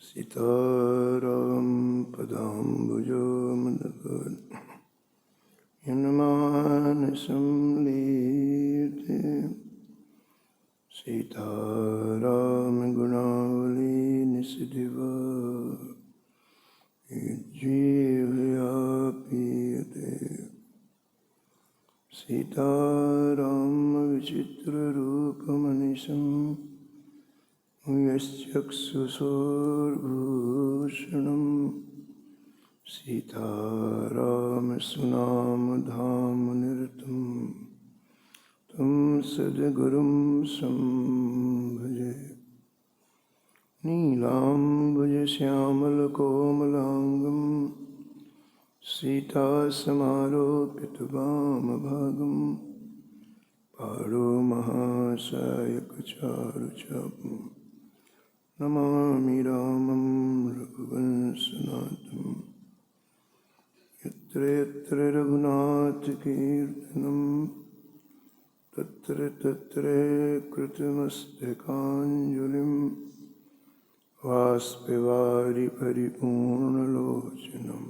सीताराम पदाम्बुजोर्मन्दगन् यन्मानसं लीयते सीताराम गुणावली निसिदिवा जीवयापीयते सीताराम विचित्ररूपमनिशम् यश्चक्षुषोर्भूषणम् सीताराम सुनामधामनिरतं तं सद्गुरुं संभजे नीलाम्बुजश्यामलकोमलाङ्गं सीतासमारोपितवामभागं पारो महासायकचारुचापम् नमामि रामं रघुवंशनाथं यत्र यत्र रघुनाथकीर्तनं तत्र तत्र कृतमस्तकाञ्जलिं वाष्पवारि परिपूर्णलोचनं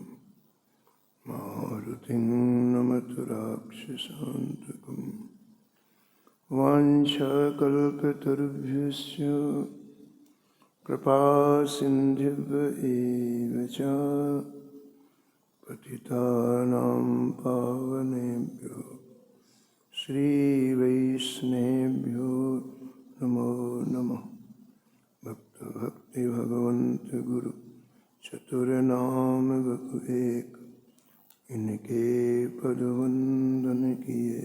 मारुतिं नमत राक्षसान्तकं वाञ्छाकल्पतरुभ्यश्च कृपा सिन्धुभ्य च पतितानां पावनेभ्यो श्रीवैष्णवेभ्यो नमो नमः। भक्त भक्ति भगवंत गुरु चतुर्नाम बहु एक, इनके पदवंदन किए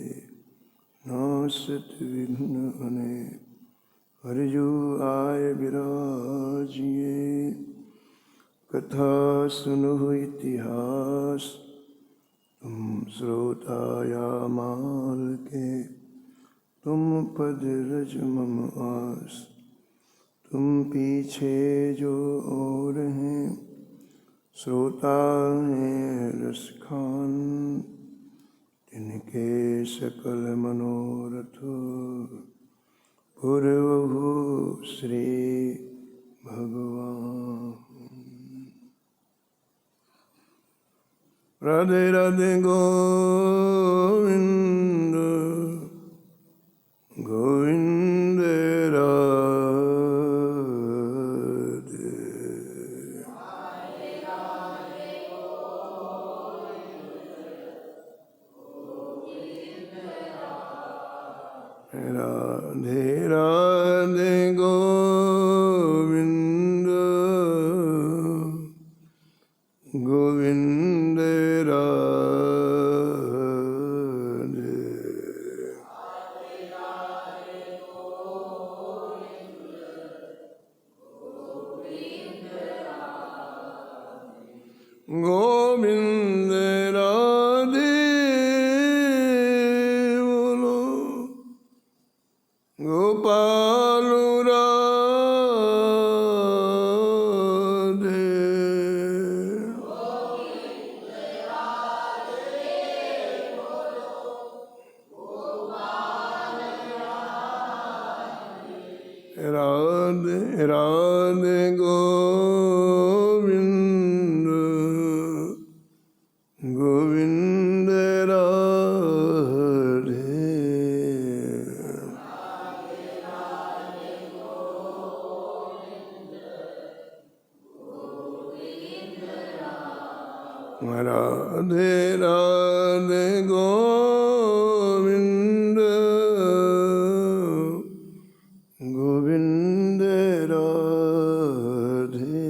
नासत विघ्न अनेक। हरिजु आय विराजिए कथा सुनो इतिहास, तुम श्रोता या माल के तुम पद रज मम आस। तुम पीछे जो और हैं श्रोता हैं रस खान, जिनके सकल मनोरथ पूर्वहु श्री भगवान। राधे राधे गोविंद गोविंद राधे। राधे राधे गोविंद गोविंद राधे। गोविंद राधे बोलो गोपाल राधे। राधे राधे गोविंद गोविंद राधे। राधे राधे गोविंद गोविंद राधे।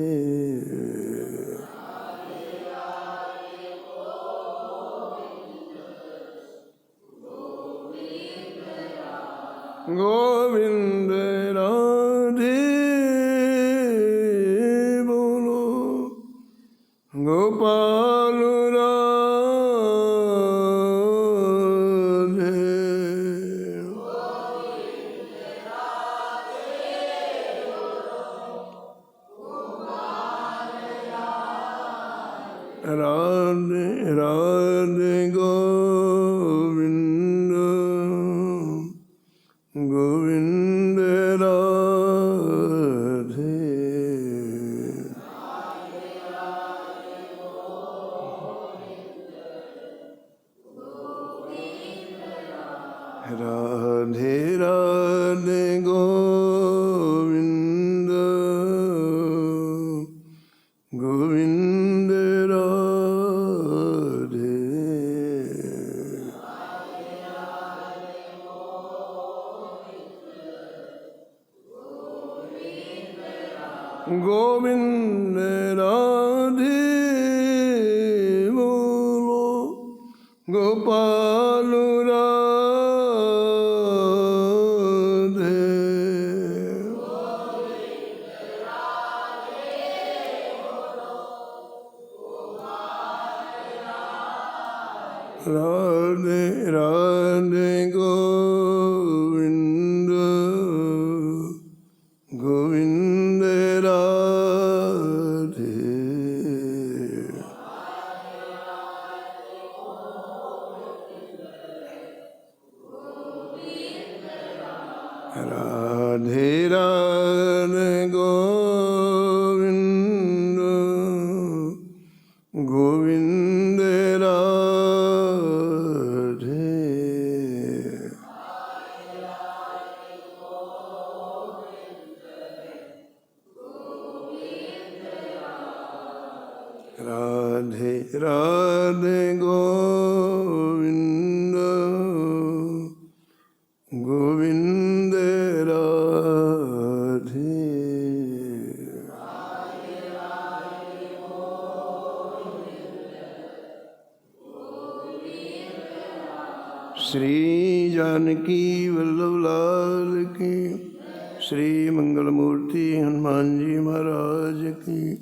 गोविंद राधे बोलो गोपाल राधे। राधे राधे गोविंद गोविंद राधे। राधे राधे गोविंद गोविंद राधे। गोविंद राधे बोलो गोपाल राधे। राधे राधे गोविंद गोविंद राधे। राधे राधे गोविंद गोविंद राधे। राधे राधे गोविंद गोविंद राधे। श्री जानकी वल्लभ लाल की, श्री मंगलमूर्ति हनुमान जी महाराज की,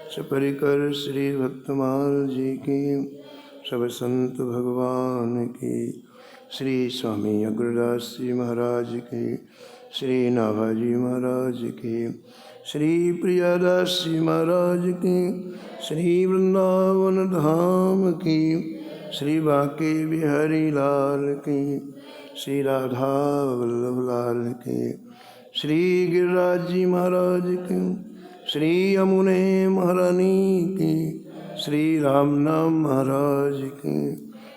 सपरिकर श्री भक्तमाल जी की, सब संत भगवान की, श्री स्वामी अग्रदास जी महाराज की, श्री नाभाजी महाराज की, श्री प्रियादास जी महाराज की, श्री वृंदावन धाम की, श्री बांके बिहारी लाल की, श्री राधा वल्लभ लाल की, श्री गिरिराज जी महाराज की, श्री यमुने महारानी की, श्री रामनाम महाराज की,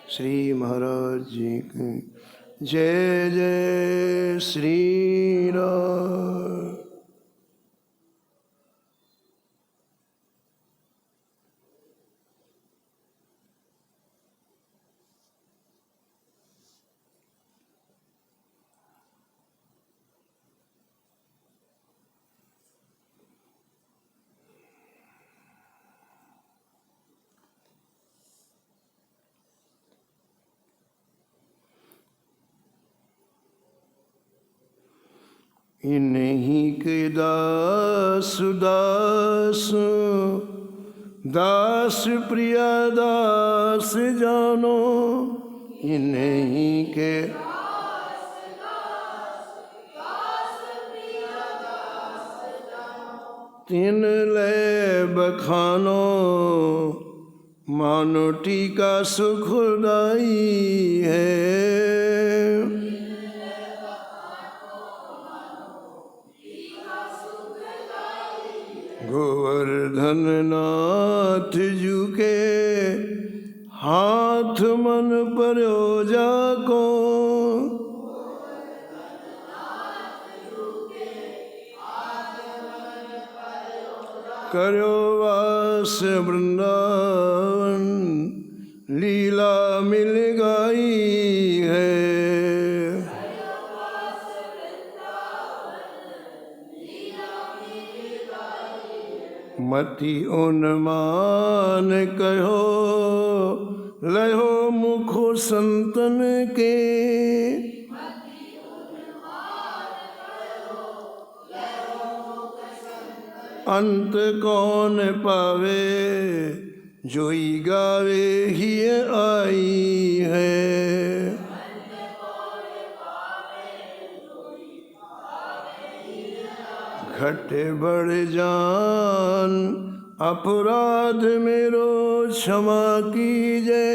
श्री महाराज जी की जय जय श्री राम। इन्हीं के दास दास दास प्रिया दास जानो, इन्हीं के तिन ले बखानो, मानो टीका सुखदाई है। गोवर्धन नाथ जू के हाथ मन पर्यो जाको, कर्यो वास वृंदावन, लीला मिल गई है। मति उन्मान कहो, लहो मुखो संतन के, अंत कौन पावे, जोई गावे ही आई है। घटे बढ़ जान अपराध मेरो क्षमा कीजे,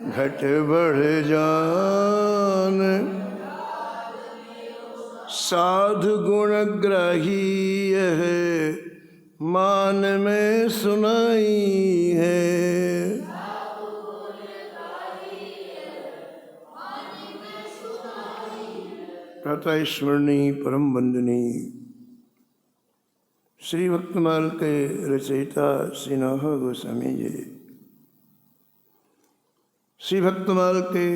घट बढ़ जान साधु गुण ग्राही है, मान में सुनाई है। प्रातः स्मरणीय परम वंदनीय श्री भक्तमाल के रचयिता श्री नौह गोस्वामी जी, श्री भक्तमाल के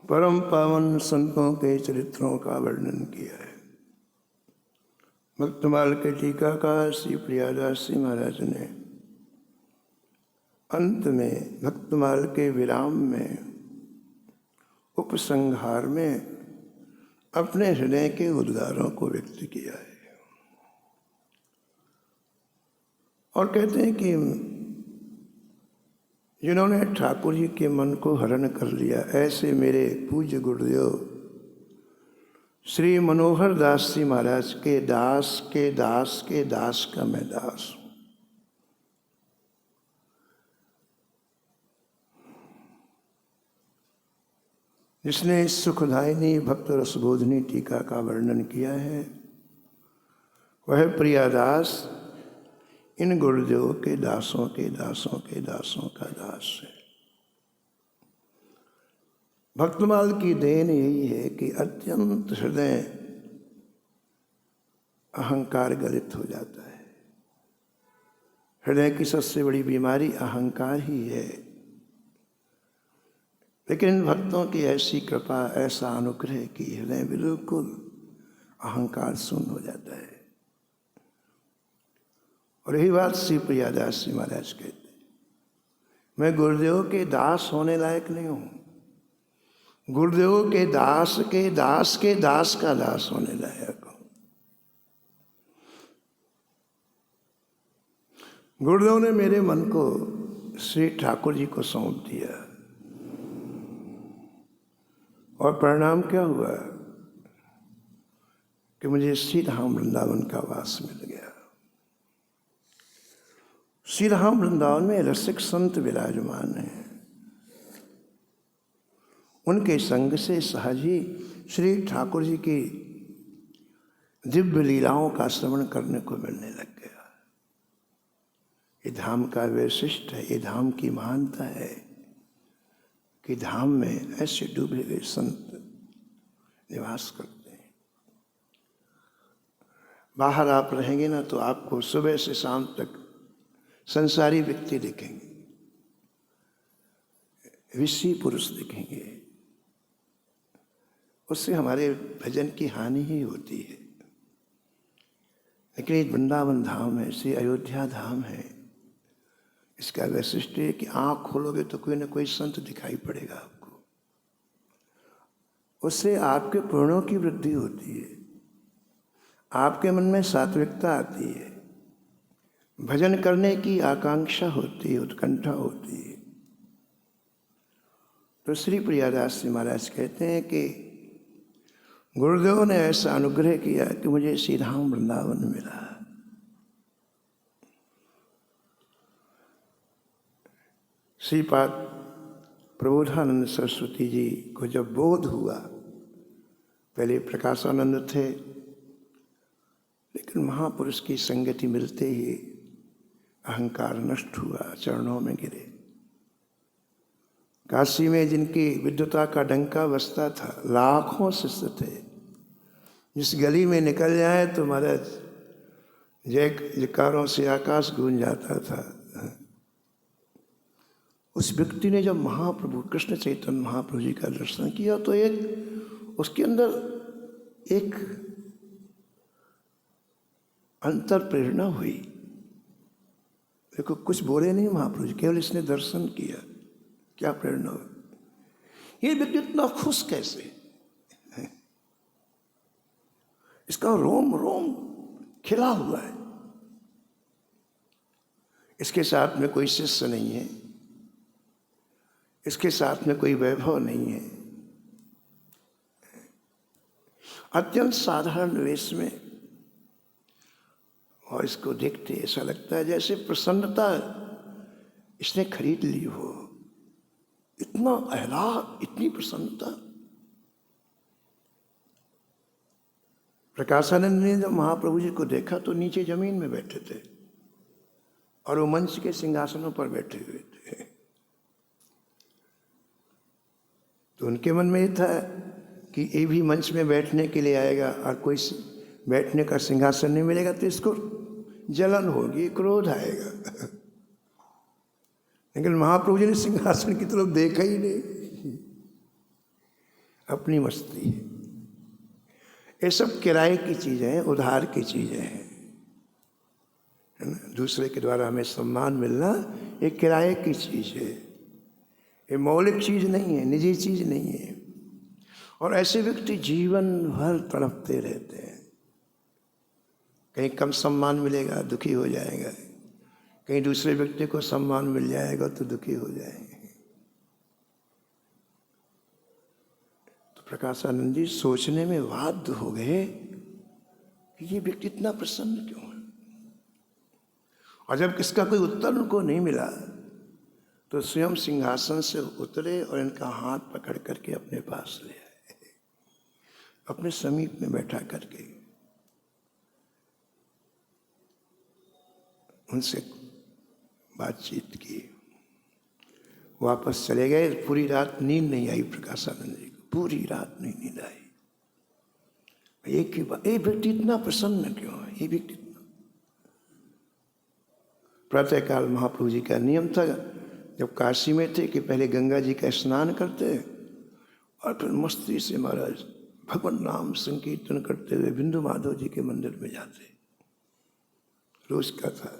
परम पावन संतों के चरित्रों का वर्णन किया है। भक्तमाल के टीकाकार श्री प्रियादास जी महाराज ने अंत में भक्तमाल के विराम में उपसंहार में अपने हृदय के उद्गारों को व्यक्त किया है और कहते हैं कि जिन्होंने ठाकुर जी के मन को हरण कर लिया, ऐसे मेरे पूज्य गुरुदेव श्री मनोहर दास जी महाराज के दास के दास के दास का मैं दास हूं। जिसने सुखदायिनी भक्त रसबोधनी टीका का वर्णन किया है, वह प्रियादास इन गुरुदेव के दासों के दासों के दासों का दास है। भक्तमाल की देन यही है कि अत्यंत हृदय अहंकार गलित हो जाता है। हृदय की सबसे बड़ी बीमारी अहंकार ही है, लेकिन भक्तों की ऐसी कृपा, ऐसा अनुग्रह कि हृदय बिल्कुल अहंकार शून्य हो जाता है। और यही बात श्री प्रियादास जी महाराज कहते हैं, मैं गुरुदेव के दास होने लायक नहीं हूं, गुरुदेव के दास के दास के दास का दास होने लायक हूं। गुरुदेव ने मेरे मन को श्री ठाकुर जी को सौंप दिया और परिणाम क्या हुआ कि मुझे श्री धाम वृंदावन का वास मिल गया। श्री धाम वृंदावन में रसिक संत विराजमान हैं, उनके संग से सहज ही श्री ठाकुर जी की दिव्य लीलाओं का श्रवण करने को मिलने लग गया। ये धाम का वैशिष्ट है, ये धाम की महानता है कि धाम में ऐसे डूबे हुए संत निवास करते हैं। बाहर आप रहेंगे ना तो आपको सुबह से शाम तक संसारी व्यक्ति दिखेंगे, ऋषि पुरुष दिखेंगे, उससे हमारे भजन की हानि ही होती है। लेकिन ये वृंदावन धाम है, श्री अयोध्या धाम है, इसका वैशिष्ट है कि आँख खोलोगे तो कोई ना कोई संत दिखाई पड़ेगा आपको। उससे आपके पुण्यों की वृद्धि होती है, आपके मन में सात्विकता आती है, भजन करने की आकांक्षा होती है, उत्कंठा होती है। तो श्री प्रियादास जी महाराज कहते हैं कि गुरुदेव ने ऐसा अनुग्रह किया कि मुझे श्री धाम वृंदावन मिला। श्रीपाद प्रबोधानंद सरस्वती जी को जब बोध हुआ, पहले प्रकाशानंद थे, लेकिन महापुरुष की संगति मिलते ही अहंकार नष्ट हुआ, चरणों में गिरे। काशी में जिनकी विद्वता का डंका बजता था, लाखों शिष्य थे, जिस गली में निकल जाए तो महाराज जयकारों से आकाश गूंज जाता था। उस व्यक्ति ने जब महाप्रभु कृष्ण चैतन्य महाप्रभु जी का दर्शन किया तो एक उसके अंदर एक अंतर प्रेरणा हुई। देखो, कुछ बोले नहीं महाप्रभु जी, केवल इसने दर्शन किया, क्या प्रेरणा हुई। ये व्यक्ति इतना खुश कैसे है? इसका रोम रोम खिला हुआ है। इसके साथ में कोई शिष्य नहीं है, इसके साथ में कोई वैभव नहीं है, अत्यंत साधारण वेश में, और इसको देखते ऐसा लगता है जैसे प्रसन्नता इसने खरीद ली हो। इतना आह्लाद, इतनी प्रसन्नता। प्रकाशानंद ने जब महाप्रभु जी को देखा तो नीचे जमीन में बैठे थे और वो मंच के सिंहासनों पर बैठे हुए थे। तो उनके मन में ये था कि ये भी मंच में बैठने के लिए आएगा और कोई बैठने का सिंहासन नहीं मिलेगा तो इसको जलन होगी, क्रोध आएगा। लेकिन महाप्रभु जी ने सिंहासन की तरफ देखा ही नहीं, अपनी मस्ती है। ये सब किराए की चीज़ें हैं, उधार की चीज़ें हैं, है ना। दूसरे के द्वारा हमें सम्मान मिलना ये किराए की चीज़ है, ये मौलिक चीज़ नहीं है, निजी चीज़ नहीं है। और ऐसे व्यक्ति जीवन भर तड़पते रहते हैं। कहीं कम सम्मान मिलेगा दुखी हो जाएगा, कहीं दूसरे व्यक्ति को सम्मान मिल जाएगा तो दुखी हो जाएंगे। तो प्रकाशानंद जी सोचने में बाध्य हो गए कि ये व्यक्ति इतना प्रसन्न क्यों है। और जब इसका कोई उत्तर उनको नहीं मिला तो स्वयं सिंहासन से उतरे और इनका हाथ पकड़ करके अपने पास ले आए, अपने समीप में बैठा करके उनसे बातचीत की, वापस चले गए। पूरी रात नींद नहीं आई प्रकाशानंद जी को, पूरी रात नहीं नींद आई। एक ही बात, ये व्यक्ति इतना प्रसन्न क्यों है, ये व्यक्ति। प्रातःकाल महाप्रभु जी का नियम था, जब काशी में थे, कि पहले गंगा जी का स्नान करते और फिर मस्ती से महाराज भगवान नाम संकीर्तन करते हुए बिंदु माधव जी के मंदिर में जाते, रोज का था।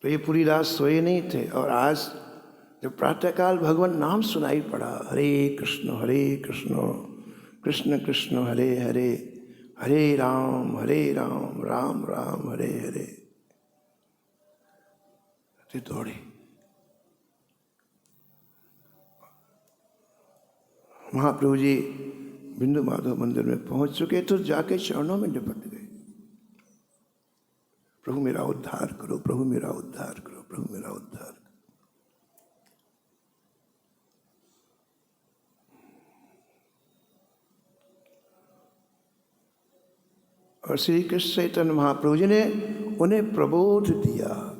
तो ये पूरी रात सोए नहीं थे। और आज जब प्रातःकाल भगवान नाम सुनाई पड़ा, हरे कृष्ण कृष्ण कृष्ण हरे हरे, हरे राम राम राम हरे हरे, तो दौड़े। महाप्रभु जी बिंदु माधव मंदिर में पहुंच चुके तो जाके चरणों में लिपट गए, प्रभु मेरा उद्धार करो, प्रभु मेरा उद्धार करो, प्रभु मेरा उद्धार करो। और श्री कृष्ण चैतन्य महाप्रभु जी ने उन्हें प्रबोध दिया।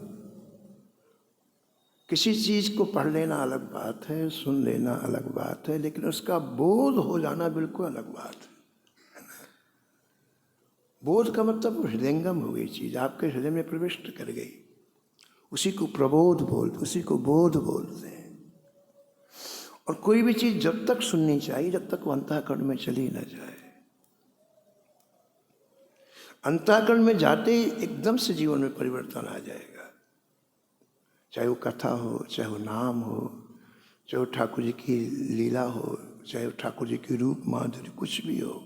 किसी चीज को पढ़ लेना अलग बात है, सुन लेना अलग बात है, लेकिन उसका बोध हो जाना बिल्कुल अलग बात है। बोध का मतलब हृदयंगम हो गई चीज, आपके हृदय में प्रविष्ट कर गई, उसी को प्रबोध बोलते, उसी को बोध बोलते हैं। और कोई भी चीज जब तक सुननी चाहिए जब तक वो अंतःकरण में चली न जाए। अंतःकरण में जाते ही एकदम से जीवन में परिवर्तन आ जाएगा, चाहे वो कथा हो, चाहे वो नाम हो, चाहे वो ठाकुर जी की लीला हो, चाहे वो ठाकुर जी की रूप माधुर्य, कुछ भी हो।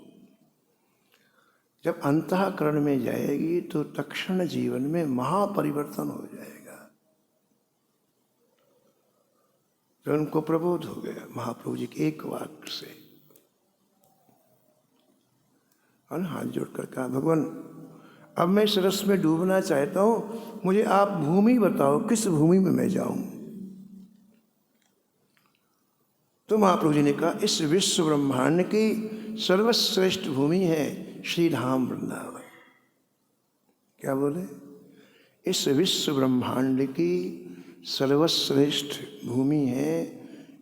जब अंतःकरण में जाएगी तो तत्क्षण जीवन में महापरिवर्तन हो जाएगा। तो उनको प्रबोध हो गया महाप्रभु जी के एक वाक्य से। और हाथ जोड़कर कहा, भगवान अब मैं इस रस में डूबना चाहता हूं, मुझे आप भूमि बताओ, किस भूमि में मैं जाऊं। तो महाप्रभु जी ने कहा, इस विश्व ब्रह्मांड की सर्वश्रेष्ठ भूमि है श्री धाम वृंदावन। क्या बोले? इस विश्व ब्रह्मांड की सर्वश्रेष्ठ भूमि है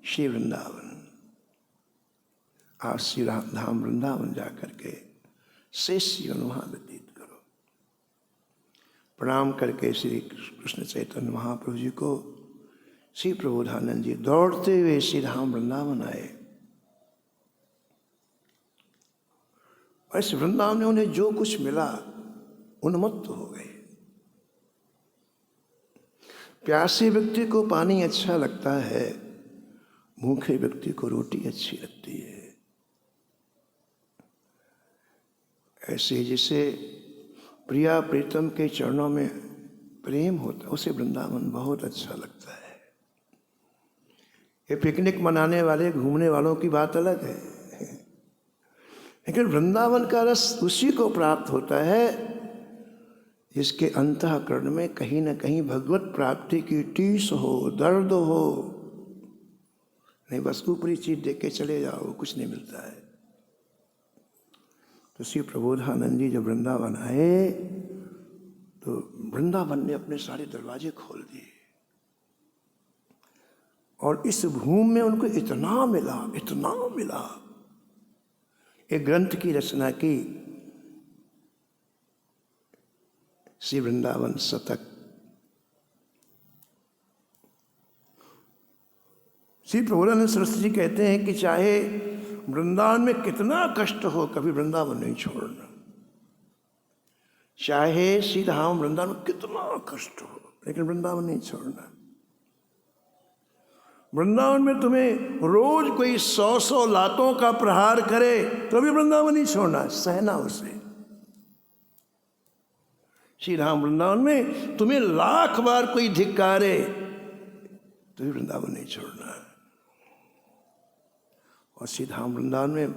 श्री वृंदावन। आप श्री धाम वृंदावन जाकर के शेष जीवन वहां व्यतीत करो। प्रणाम करके श्री कृष्ण चैतन्य महाप्रभु जी को श्री प्रबोधानंद जी दौड़ते हुए श्री धाम वृंदावन आए। और इस वृंदावन में उन्हें जो कुछ मिला उन्मत्त हो गए। प्यासे व्यक्ति को पानी अच्छा लगता है, भूखे व्यक्ति को रोटी अच्छी लगती है। ऐसे जैसे प्रिया प्रीतम के चरणों में प्रेम होता है, उसे वृंदावन बहुत अच्छा लगता है। ये पिकनिक मनाने वाले घूमने वालों की बात अलग है, लेकिन वृंदावन का रस उसी को प्राप्त होता है जिसके अंतःकरण में कहीं न कहीं भगवत प्राप्ति की टीस हो, दर्द हो। नहीं बस ऊपरी चीज देख के चले जाओ, कुछ नहीं मिलता है। तो श्री प्रबोधानंद जी जब वृंदावन आए तो वृंदावन ने अपने सारे दरवाजे खोल दिए। और इस भूमि में उनको इतना मिला। एक ग्रंथ की रचना की, श्री वृंदावन शतक। श्री प्रभुरानंद सरस्वती जी कहते हैं कि चाहे वृंदावन में कितना कष्ट हो, कभी वृंदावन नहीं छोड़ना। चाहे श्री धाम वृंदावन में कितना कष्ट हो, लेकिन वृंदावन नहीं छोड़ना। वृंदावन में तुम्हें रोज कोई 100 लातों का प्रहार करे तो भी वृंदावन नहीं छोड़ना, सहना उसे। श्री राम वृंदावन में तुम्हें 1,00,000 बार कोई धिक्कारे तो भी वृंदावन नहीं छोड़ना। और श्री धाम वृंदावन में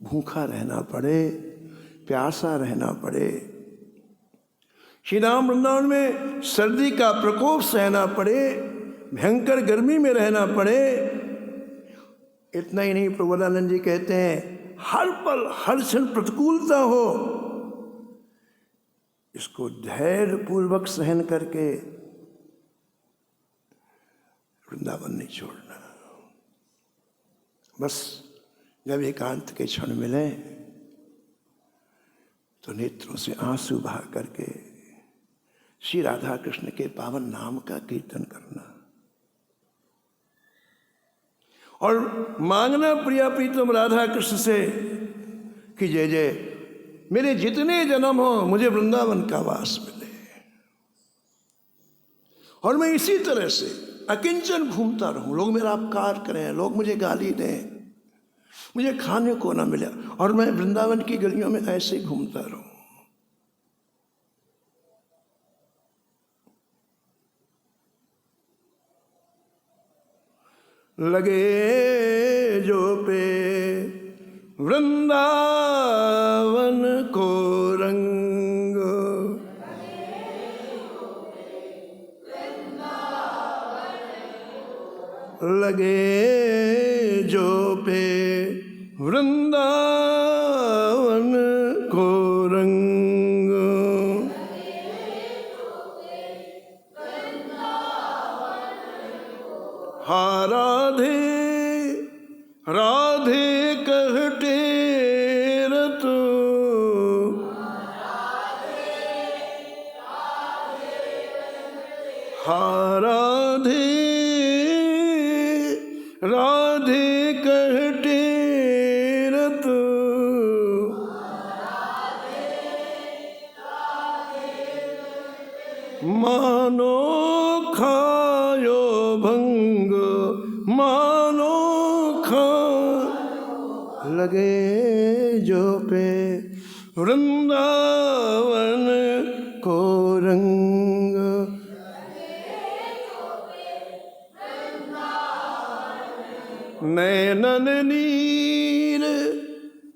भूखा रहना पड़े, प्यासा रहना पड़े, श्री राम वृंदावन में सर्दी का प्रकोप सहना पड़े, भयंकर गर्मी में रहना पड़े। इतना ही नहीं, प्रभुरानंद जी कहते हैं हर पल हर क्षण प्रतिकूलता हो, इसको धैर्य पूर्वक सहन करके वृंदावन नहीं छोड़ना। बस जब एकांत के क्षण मिले तो नेत्रों से आंसू बहा करके श्री राधा कृष्ण के पावन नाम का कीर्तन करना और मांगना प्रिया प्रीतम राधा कृष्ण से कि जय जय मेरे जितने जन्म हो मुझे वृंदावन का वास मिले, और मैं इसी तरह से अकिंचन घूमता रहूं। लोग मेरा अपकार करें, लोग मुझे गाली दें, मुझे खाने को ना मिले, और मैं वृंदावन की गलियों में ऐसे घूमता रहूं। लगे जो पे वृंदावन को रंग, लगे जो पे वृंदावन को रंग, हा राधे राधे कहते रत, हा राधे राधे कहते रत, मानो खायो भंग, मानो खा लगे जो पे वृंदावन को रंग, नैनन नीर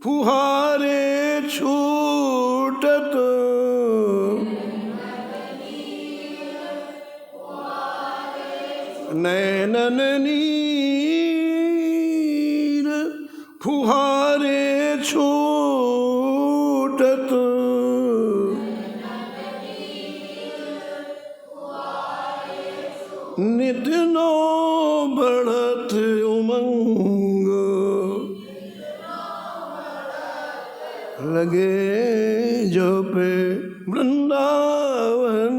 फुहारे छूटत, नैनन नीर फुहारे छूटत, नित नो बढ़त उमंग, लगे जो पे वृंदावन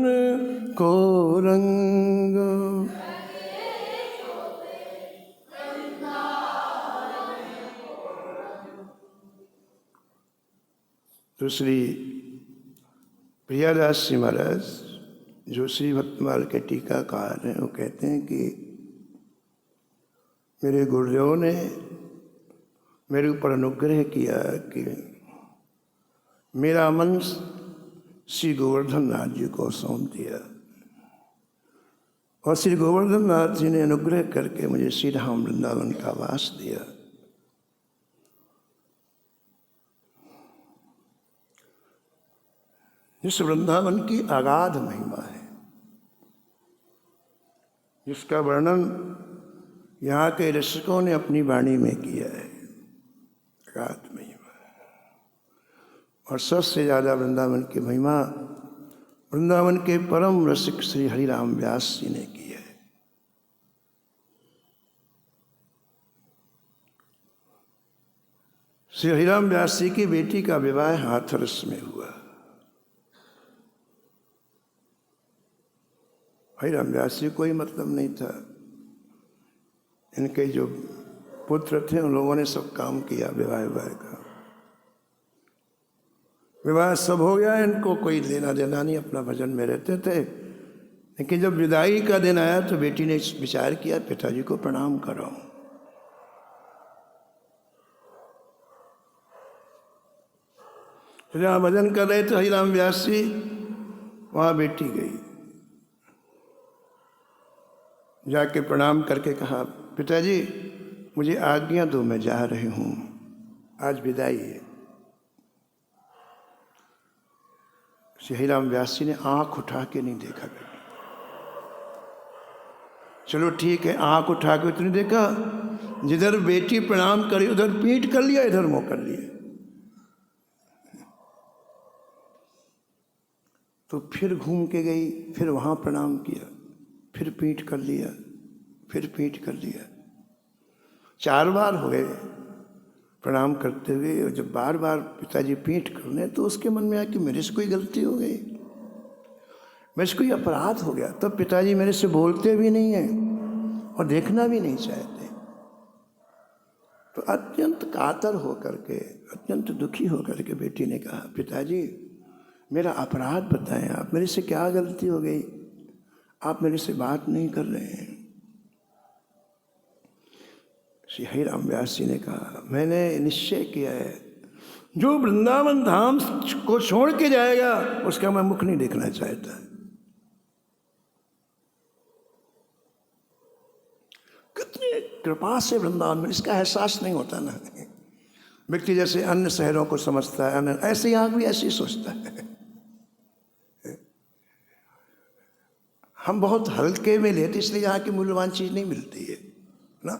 को रंग। तो श्री प्रियादास जी महाराज जो श्री भक्तमाल के टीकाकार हैं, वो कहते हैं कि मेरे गुरुदेव ने मेरे ऊपर अनुग्रह किया कि मेरा मन श्री गोवर्धन नाथ जी को सौंप दिया, और श्री गोवर्धन नाथ जी ने अनुग्रह करके मुझे श्री धाम वृंदावन का वास दिया। जिस वृंदावन की अगाध महिमा है, जिसका वर्णन यहाँ के ऋषिकों ने अपनी वाणी में किया है, अगाध महिमा। और सबसे ज़्यादा वृंदावन की महिमा वृंदावन के परम रसिक श्री हरिराम व्यास जी ने की है। श्री हरिराम व्यास जी की बेटी का विवाह हाथरस में हुआ। हरिराम व्यास जी कोई मतलब नहीं था, इनके जो पुत्र थे उन लोगों ने सब काम किया विवाह का। विवाह सब हो गया, इनको कोई लेना देना नहीं, अपना भजन में रहते थे। लेकिन जब विदाई का दिन आया तो बेटी ने विचार किया पिताजी को प्रणाम कराऊं। तो जहाँ भजन कर रहे थे हरिराम व्यास जी, वहाँ बेटी गई, जाके प्रणाम करके कहा पिताजी मुझे आज्ञा दो, मैं जा रही हूँ, आज विदाई है। श्री हरिराम व्यास जी ने आंख उठा के नहीं देखा बेटी। चलो ठीक है, आंख उठा के उतनी देखा, जिधर बेटी प्रणाम करी उधर पीठ कर लिया, इधर मुंह कर लिया। तो फिर घूम के गई, फिर वहां प्रणाम किया, फिर पीठ कर लिया, फिर पीठ कर लिया। 4 बार हो गए प्रणाम करते हुए। और जब बार बार पिताजी पीठ करने तो उसके मन में आया कि मेरे से कोई गलती हो गई, मेरे से कोई अपराध हो गया। तब पिताजी मेरे से बोलते भी नहीं हैं और देखना भी नहीं चाहते। तो अत्यंत कातर होकर के, अत्यंत दुखी होकर के बेटी ने कहा पिताजी मेरा अपराध बताएं, आप मेरे से क्या गलती हो गई, आप मेरे से बात नहीं कर रहे हैं। श्री हरिराम व्यास जी ने कहा मैंने निश्चय किया है, जो वृंदावन धाम को छोड़ के जाएगा उसका मैं मुख नहीं देखना चाहता। कितनी कृपा से वृंदावन में, इसका एहसास नहीं होता ना। व्यक्ति जैसे अन्य शहरों को समझता है, अन्य ऐसे यहाँ भी ऐसे ही सोचता है। हम बहुत हल्के में लेते, इसलिए यहाँ की मूल्यवान चीज नहीं मिलती है ना।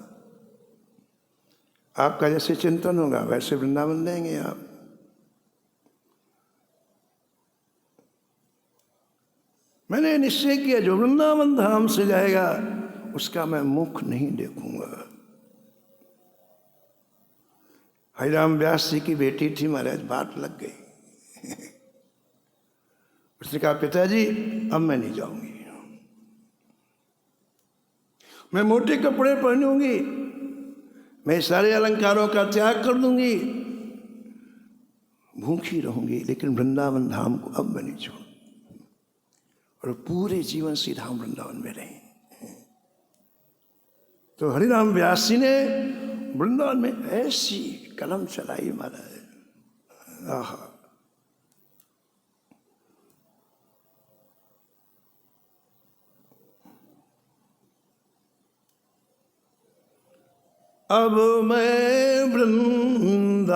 आपका जैसे चिंतन होगा वैसे वृंदावन देंगे आप। मैंने निश्चय किया जो वृंदावन धाम से जाएगा उसका मैं मुख नहीं देखूंगा। हरिराम व्यास जी की बेटी थी महाराज, बात लग गई। उसने कहा पिताजी अब मैं नहीं जाऊंगी, मैं मोटे कपड़े पहनूंगी, मैं सारे अलंकारों का त्याग कर दूंगी, भूखी रहूंगी, लेकिन वृंदावन धाम को अब मैं नहीं छोड़। और पूरे जीवन श्री धाम वृंदावन में रहे। तो हरिराम व्यास जी ने वृंदावन में ऐसी कलम चलाई महाराज, आहा। अब मैं वृंदावन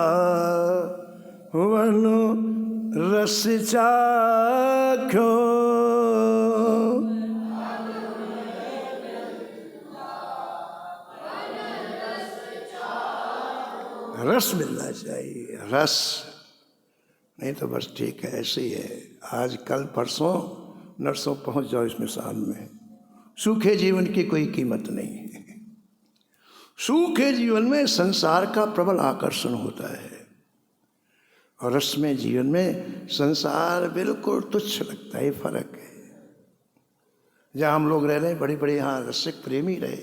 रस चाख्यो, रस मिलना चाहिए, रस नहीं तो बस ठीक है, ऐसे ही है। आज कल परसों नरसों पहुंच जाओ इस मिसाल में। सूखे जीवन की कोई कीमत नहीं है। सूखे जीवन में संसार का प्रबल आकर्षण होता है और रसमय जीवन में संसार बिल्कुल तुच्छ लगता है। फर्क है। जहाँ हम लोग रह रहे हैं, बड़े बड़े यहाँ रसिक प्रेमी रहे,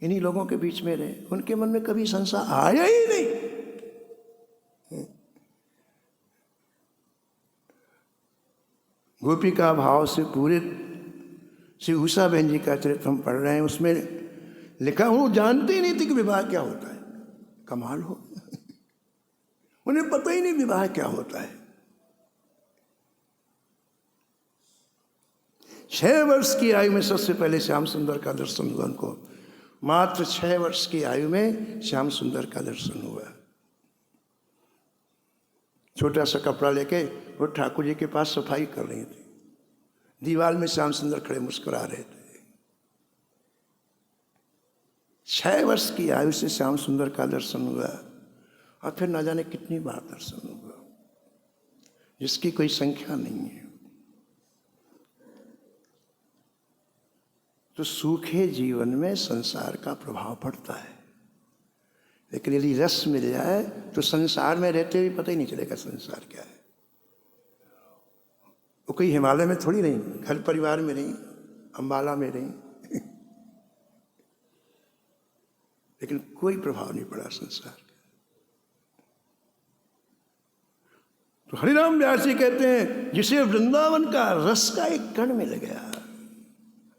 इन्हीं लोगों के बीच में रहे, उनके मन में कभी संसार आया ही नहीं। गोपिका भाव से पूरे श्री उषा बहन जी का चरित्र हम पढ़ रहे हैं, उसमें लिखा हूं जानते ही नहीं थे कि विवाह क्या होता है। कमाल हो, उन्हें पता ही नहीं विवाह क्या होता है। 6 वर्ष की आयु में सबसे पहले श्याम सुंदर का दर्शन हुआ उनको। मात्र 6 वर्ष की आयु में श्याम सुंदर का दर्शन हुआ। छोटा सा कपड़ा लेके वो ठाकुर जी के पास सफाई कर रही थी। दीवार में श्याम सुंदर खड़े मुस्कुरा रहे थे। 6 वर्ष की आयु से श्याम सुंदर का दर्शन हुआ और फिर न जाने कितनी बार दर्शन हुआ, जिसकी कोई संख्या नहीं है। तो सूखे जीवन में संसार का प्रभाव पड़ता है। लेकिन यदि रस मिल जाए तो संसार में रहते हुए पता ही नहीं चलेगा संसार क्या है। वो कोई हिमालय में थोड़ी नहीं, घर परिवार में नहीं, अम्बाला में नहीं, लेकिन कोई प्रभाव नहीं पड़ा संसार का। तो हरिराम व्यास जी कहते हैं जिसे वृंदावन का रस का एक कण मिल गया,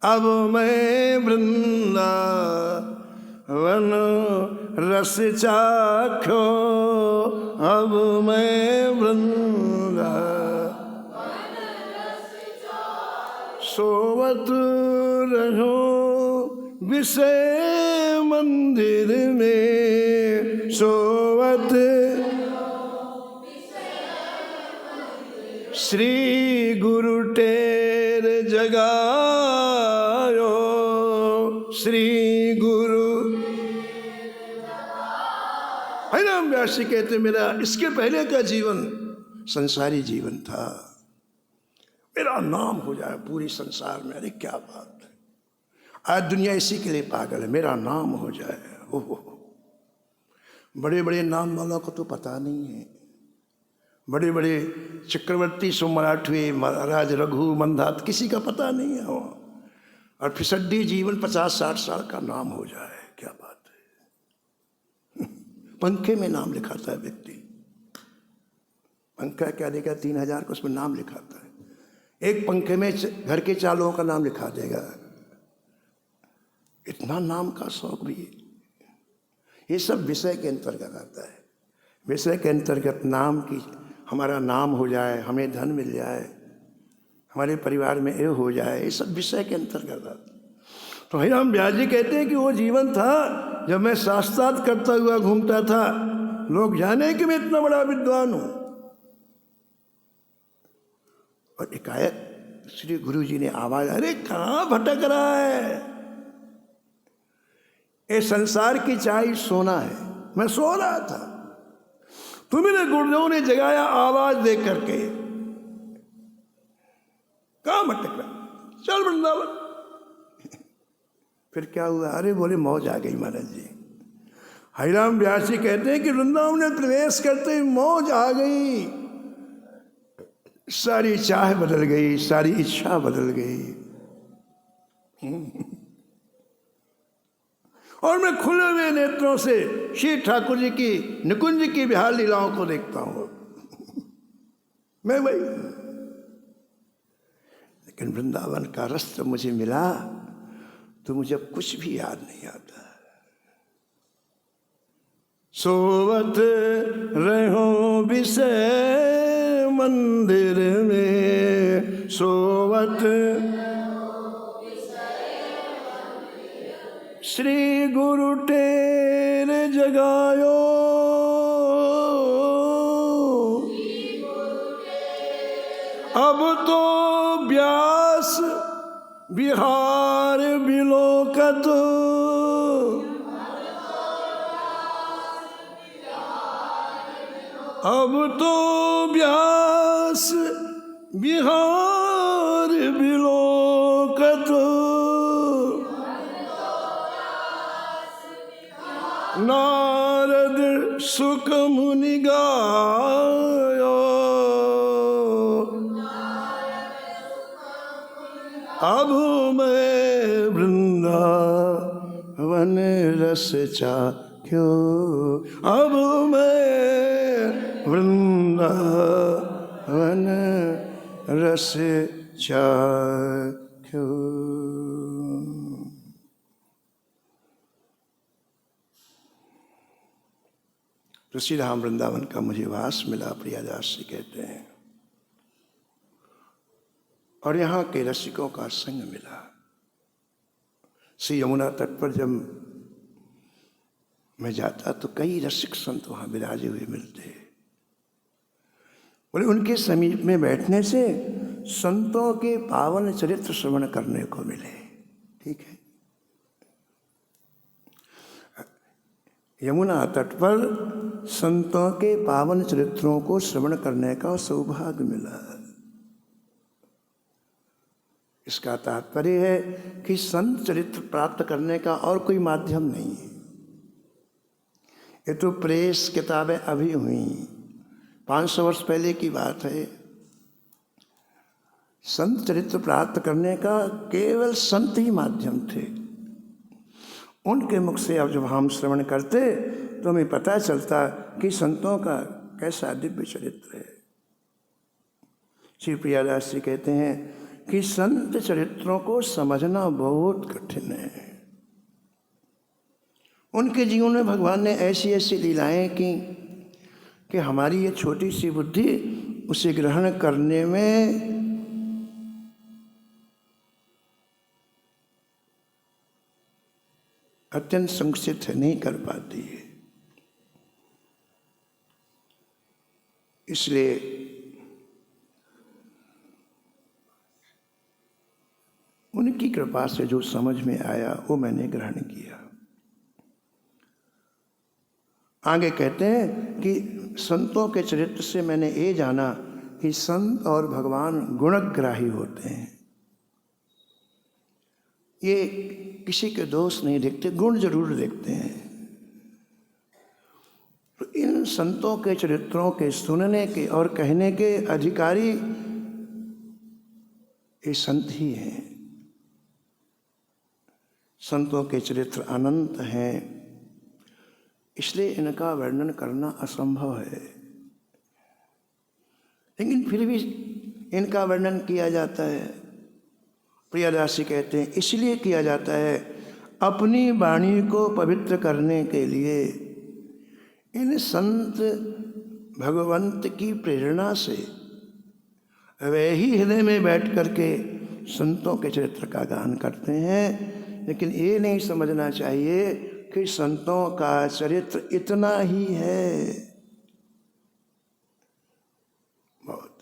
अब मैं वृंदावन रस चाख्यो, अब मैं वृंदा सोवत रहो विषय मंदिर में, सोवत श्री गुरु टेर जगायो, श्री गुरु। हरिराम व्यास जी कहते मेरा इसके पहले का जीवन संसारी जीवन था, मेरा नाम हो जाए पूरी संसार में, अरे क्या बात है, आज दुनिया इसी के लिए पागल है, मेरा नाम हो जाए। ओहो, बड़े बड़े नाम वालों को तो पता नहीं है, बड़े बड़े चक्रवर्ती सम्राट हुए, महाराज रघु मंदात, किसी का पता नहीं है वो, और फिसड्डी जीवन 50-60 साल का नाम हो जाए, क्या बात है। पंखे में नाम लिखाता है व्यक्ति, पंखा क्या देगा 3000 का, उसमें नाम लिखाता है, एक पंखे में घर के 4 लोगों का नाम लिखा देगा, इतना नाम का शौक भी। ये सब विषय के अंतर्गत आता है, विषय के अंतर्गत नाम की, हमारा नाम हो जाए, हमें धन मिल जाए, हमारे परिवार में ये हो जाए, ये सब विषय के अंतर्गत आता है। तो हरिराम व्यास जी कहते हैं कि वो जीवन था जब मैं शास्त्रार्थ करता हुआ घूमता था, लोग जाने कि मैं इतना बड़ा विद्वान हूं, और एकाएक श्री गुरु जी ने आवाज, अरे कहाँ भटक रहा है, ये संसार की चाय सोना है, मैं सो रहा था, तुम्हें गुरुदेव ने जगाया आवाज दे करके, कहाँ भटक रहा, चल वृंदावन। फिर क्या हुआ, अरे बोले मौज आ गई महाराज जी। हरिराम व्यास जी कहते हैं कि वृंदावन में प्रवेश करते ही मौज आ गई, सारी चाह बदल गई, सारी इच्छा बदल गई, और मैं खुले हुए नेत्रों से श्री ठाकुर जी की निकुंज की विहार लीलाओं को देखता हूं, मैं वही। लेकिन वृंदावन का रस तो मुझे मिला तो मुझे अब कुछ भी याद नहीं आता। सोवत रहो विषय मंदिर में, सोवत श्री गुरु टेर जगायो, अब तो व्यास बिहार बिलोकत, अब तो व्यास बिहार बिलोकत, नारद सुख मुनि गायो, अब मैं वृंदावन रस चाख्यो, अब मैं वृंदावन रस चाख्यो। तो श्री राम वृंदावन का मुझे वास मिला, प्रियादास जी कहते हैं, और यहाँ के रसिकों का संग मिला। श्री यमुना तट पर जब मैं जाता तो कई रसिक संत वहाँ विराजे हुए मिलते, बोले उनके समीप में बैठने से संतों के पावन चरित्र श्रवण करने को मिले। ठीक है, यमुना तट पर संतों के पावन चरित्रों को श्रवण करने का सौभाग्य मिला। इसका तात्पर्य है कि संत चरित्र प्राप्त करने का और कोई माध्यम नहीं है। ये तो प्रेस किताबें अभी हुई, 500 वर्ष पहले की बात है। संत चरित्र प्राप्त करने का केवल संत ही माध्यम थे। उनके मुख से अब जब हम श्रवण करते तो हमें पता चलता कि संतों का कैसा दिव्य चरित्र है। श्री प्रियादास जी कहते हैं कि संत चरित्रों को समझना बहुत कठिन है। उनके जीवन में भगवान ने ऐसी ऐसी लीलाएं की कि हमारी ये छोटी सी बुद्धि उसे ग्रहण करने में अत्यंत संकुचित नहीं कर पाती है। इसलिए उनकी कृपा से जो समझ में आया वो मैंने ग्रहण किया। आगे कहते हैं कि संतों के चरित्र से मैंने ये जाना कि संत और भगवान गुणग्राही होते हैं। ये किसी के दोष नहीं देखते, गुण जरूर देखते हैं। तो इन संतों के चरित्रों के सुनने के और कहने के अधिकारी ये संत ही हैं। संतों के चरित्र अनंत हैं, इसलिए इनका वर्णन करना असंभव है। लेकिन फिर भी इनका वर्णन किया जाता है। प्रियादास जी कहते हैं इसलिए किया जाता है अपनी वाणी को पवित्र करने के लिए। इन संत भगवंत की प्रेरणा से वे ही हृदय में बैठ करके संतों के चरित्र का गान करते हैं। लेकिन ये नहीं समझना चाहिए कि संतों का चरित्र इतना ही है। बहुत।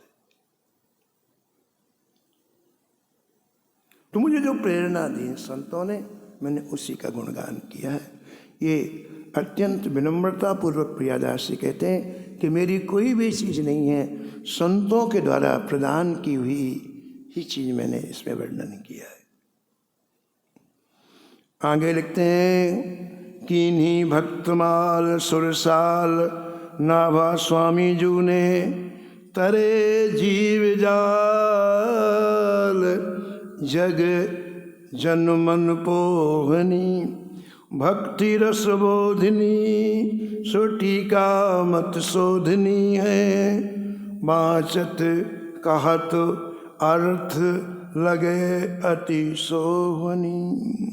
तो मुझे जो प्रेरणा दी संतों ने, मैंने उसी का गुणगान किया है। ये अत्यंत विनम्रता पूर्वक प्रियादास जी कहते हैं कि मेरी कोई भी चीज़ नहीं है, संतों के द्वारा प्रदान की हुई ही चीज़ मैंने इसमें वर्णन किया है। आगे लिखते हैं किन्हीं भक्तमाल सुरसाल नाभा स्वामी जू ने तरे जीव जाल जग जन मन पोहनी भक्ति रस बोधनी सोटिका मत शोधनी है बाचत कहत अर्थ लगे अति सोहनी।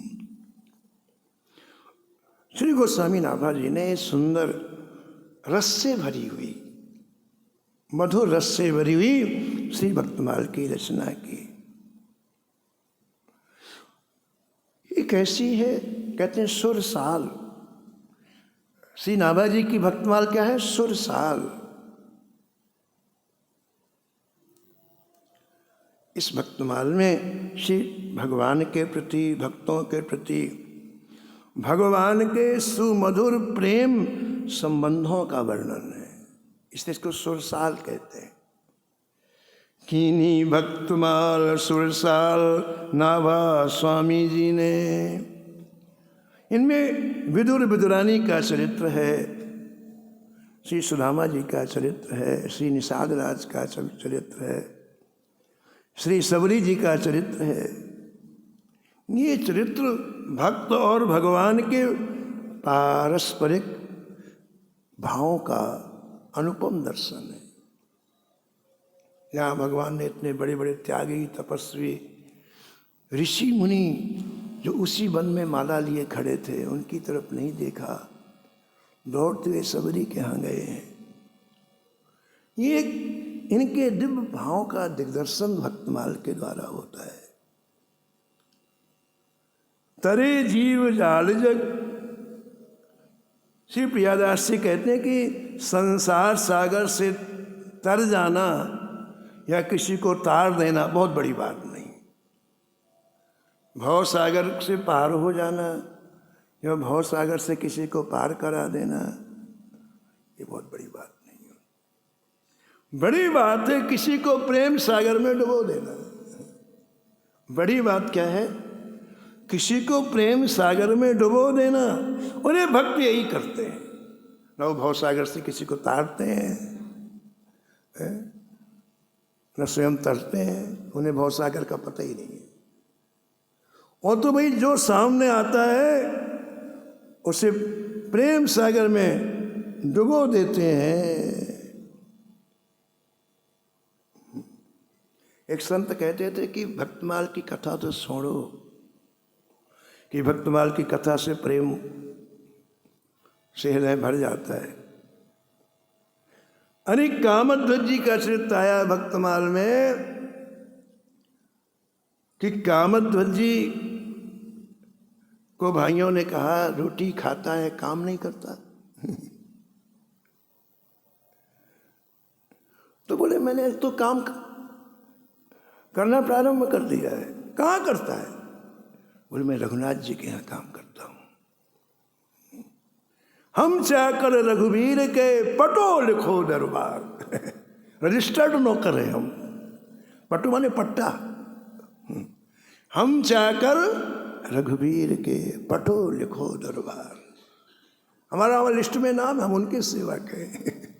श्री गोस्वामी नाभा जी ने सुंदर रस से भरी हुई, मधुर रस से भरी हुई श्री भक्तमाल की रचना की। ये कैसी है? कहते हैं सुरसाल। श्री नाभा जी की भक्तमाल क्या है? सुरसाल। इस भक्तमाल में श्री भगवान के प्रति, भक्तों के प्रति, भगवान के सुमधुर प्रेम संबंधों का वर्णन है, इसलिए इसको सुरसाल कहते हैं। कीनी भक्तमाल सुरसाल नाभा स्वामी जी ने। इनमें विदुर विदुरानी का चरित्र है, श्री सुदामा जी का चरित्र है, श्री निषाद राज का चरित्र है, श्री सबरी जी का चरित्र है। ये चरित्र भक्त और भगवान के पारस्परिक भावों का अनुपम दर्शन है। यहाँ भगवान ने इतने बड़े बड़े त्यागी तपस्वी ऋषि मुनि जो उसी वन में माला लिए खड़े थे उनकी तरफ नहीं देखा, दौड़ते हुए सबरी के यहाँ गए हैं। ये इनके दिव्य भावों का दिग्दर्शन भक्तमाल के द्वारा होता है। तरे जीव जाल जग। श्री प्रियादास जी कहते हैं कि संसार सागर से तर जाना या किसी को तार देना बहुत बड़ी बात नहीं। भव सागर से पार हो जाना या भव सागर से किसी को पार करा देना ये बहुत बड़ी बात नहीं है। बड़ी बात है किसी को प्रेम सागर में डुबो देना। बड़ी बात क्या है? किसी को प्रेम सागर में डुबो देना। और ये भक्त यही करते हैं। न वो भवसागर से किसी को तारते हैं, न स्वयं तरते हैं, उन्हें भवसागर का पता ही नहीं है। और तो भाई जो सामने आता है उसे प्रेम सागर में डुबो देते हैं। एक संत कहते थे कि भक्तमाल की कथा तो छोड़ो, कि भक्तमाल की कथा से प्रेम से हृदय भर जाता है। अरे कामध्वज जी का चरित्र आया भक्तमाल में कि कामध्वज जी को भाइयों ने कहा रोटी खाता है काम नहीं करता। तो बोले मैंने तो काम करना प्रारंभ कर दिया है। कहाँ करता है? बोले मैं रघुनाथ जी के यहाँ काम करता हूँ। हम चाकर रघुवीर के पटो लिखो दरबार। रजिस्टर्ड नौकर है हम। पटो माने पट्टा। हम चाकर रघुवीर के पटो लिखो दरबार। हमारा लिस्ट में नाम, हम उनके सेवा करें।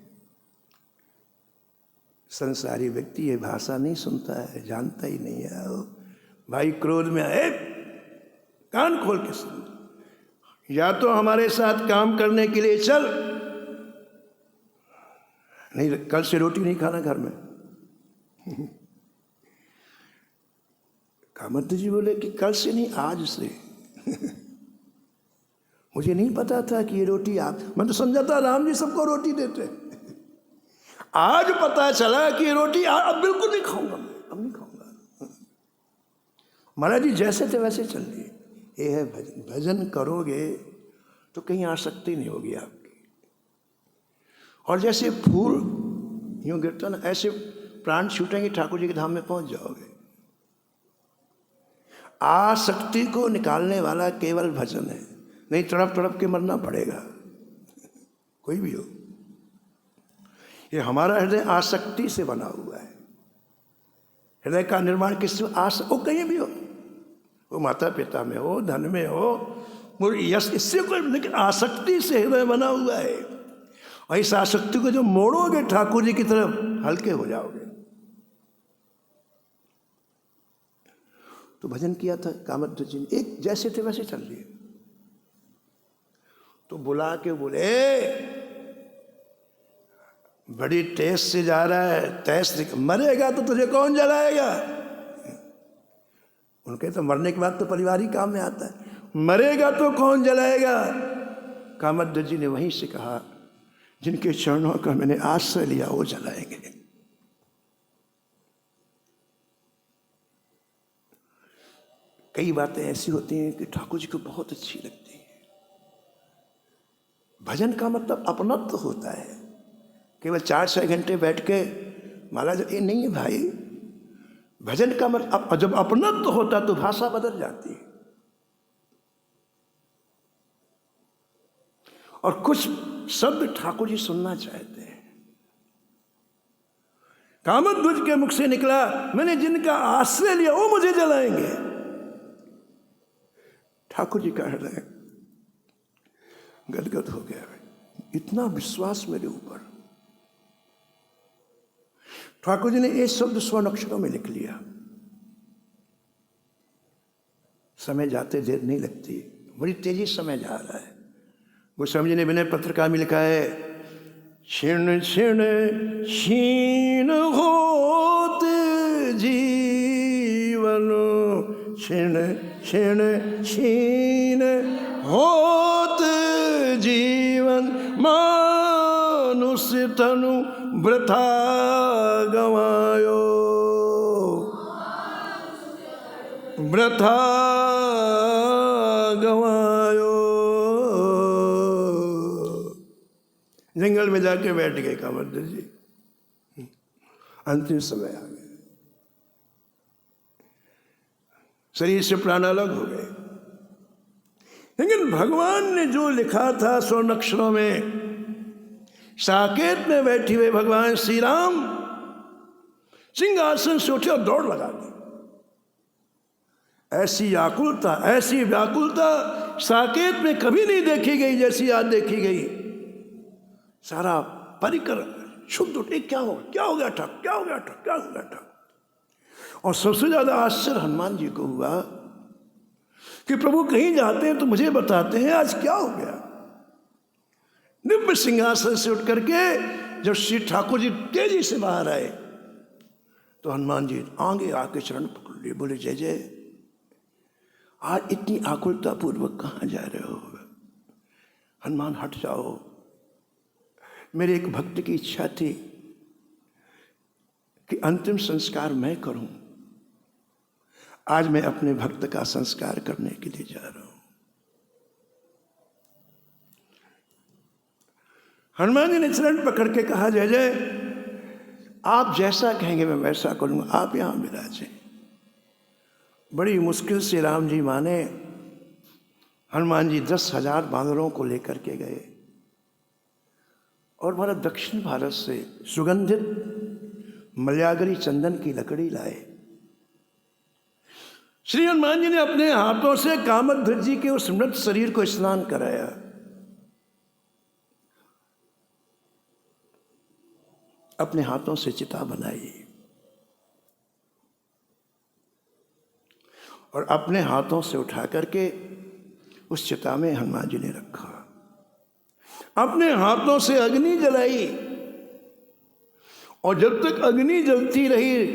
संसारी व्यक्ति ये भाषा नहीं सुनता है, जानता ही नहीं है। भाई क्रोध में आए कान खोल के सुन, या तो हमारे साथ काम करने के लिए चल, नहीं कल से रोटी नहीं खाना घर में। कामध्वज जी बोले कि कल से नहीं आज से। मुझे नहीं पता था कि ये रोटी मैं तो समझा था राम जी सबको रोटी देते। आज पता चला कि ये रोटी अब बिल्कुल नहीं खाऊंगा मैं, अब नहीं खाऊंगा। महाराज जी जैसे थे वैसे चल लिए। ये है भजन। भजन करोगे तो कहीं आसक्ति नहीं होगी आपकी। और जैसे फूल यूं गिरता ना, ऐसे प्राण छूटेंगे, ठाकुर जी के धाम में पहुंच जाओगे। आसक्ति को निकालने वाला केवल भजन है, नहीं तड़प तड़प के मरना पड़ेगा कोई भी हो। ये हमारा हृदय आसक्ति से बना हुआ है। हृदय का निर्माण किससे? वो कहीं भी हो, वो माता पिता में हो, धन में हो, यश, इससे कोई, लेकिन आसक्ति से हृदय बना हुआ है। और इस आसक्ति को जो मोड़ोगे ठाकुर जी की तरफ, हल्के हो जाओगे। तो भजन किया था कामध्वज जी ने, एक जैसे थे वैसे चल लिए। तो बुला के बोले बड़ी तेज से जा रहा है, तेज मरेगा तो तुझे कौन जलाएगा? उनके तो मरने के बाद तो परिवार ही काम में आता है, मरेगा तो कौन जलाएगा? कामध्वज जी ने वहीं से कहा जिनके चरणों का मैंने आश्रय लिया वो जलाएंगे। कई बातें ऐसी होती हैं कि ठाकुर जी को बहुत अच्छी लगती हैं। भजन का मतलब अपनत्व होता है। केवल 4-6 घंटे बैठ के माला ये नहीं है भाई। भजन का मतलब जब अपनत्व होता तो भाषा बदल जाती है। और कुछ शब्द ठाकुर जी सुनना चाहते हैं। कामध्वज के मुख से निकला मैंने जिनका आश्रय लिया वो मुझे जलाएंगे। ठाकुर जी का हृदय गदगद हो गया। इतना विश्वास मेरे ऊपर। ठाकुर जी ने ये शब्द स्वर्ण अक्षरों में लिख लिया। समय जाते देर नहीं लगती, बड़ी तेजी समय जा रहा है। गोस्वामी जी ने विनय पत्रिका में लिखा है क्षीण क्षीण क्षीण होते जीवन, क्षीण क्षीण क्षीण होते जीवन, मानुष्य तनु वृथा गवायो, वृथा गवायो। जंगल में जाके बैठ गए कामध्वज जी। अंतिम समय आ गया, शरीर से प्राण अलग हो गए। लेकिन भगवान ने जो लिखा था स्वर्ण अक्षरों में, साकेत में बैठे हुए भगवान श्री राम सिंहासन से उठे और दौड़ लगा दी। ऐसी आकुलता, ऐसी व्याकुलता साकेत में कभी नहीं देखी गई जैसी आज देखी गई। सारा परिकर शुद्ध उठे, क्या हो गया ठग, क्या हो गया ठग। और सबसे ज्यादा आश्चर्य हनुमान जी को हुआ कि प्रभु कहीं जाते हैं तो मुझे बताते हैं, आज क्या हो गया। दिव्य सिंहासन से उठ करके जब श्री ठाकुर जी तेजी से बाहर आए तो हनुमान जी आगे आके चरण पकड़ लिए, बोले जय जय, आज इतनी आकुलता पूर्वक कहाँ जा रहे हो। हनुमान हट जाओ, मेरे एक भक्त की इच्छा थी कि अंतिम संस्कार मैं करूं, आज मैं अपने भक्त का संस्कार करने के लिए जा रहा हूं। हनुमान जी ने चरण पकड़ के कहा जय जय, आप जैसा कहेंगे मैं वैसा करूंगा, आप यहां विराजे। बड़ी मुश्किल से राम जी माने। हनुमान जी 10,000 बानरों को लेकर के गए और भारत दक्षिण भारत से सुगंधित मल्यागरी चंदन की लकड़ी लाए। श्री हनुमान जी ने अपने हाथों से कामध्वज जी के उस मृत शरीर को स्नान कराया। अपने हाथों से चिता बनाई और अपने हाथों से उठा करके उस चिता में हनुमान जी ने रखा। अपने हाथों से अग्नि जलाई और जब तक अग्नि जलती रही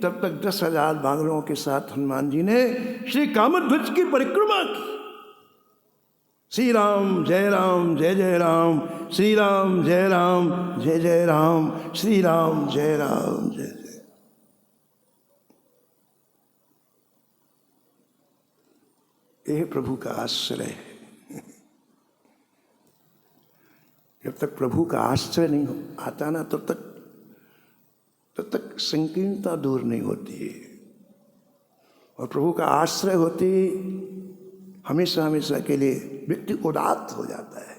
तब तक 10,000 बानरों के साथ हनुमान जी ने श्री कामध्वज की परिक्रमा की। श्री राम जय जय राम, श्री राम जय जय राम, श्री राम जय जय। यह प्रभु का आश्रय है। जब तक प्रभु का आश्रय नहीं आता ना तब तक संकीर्णता दूर नहीं होती है। और प्रभु का आश्रय होती हमेशा हमेशा के लिए व्यक्ति उदात्त हो जाता है,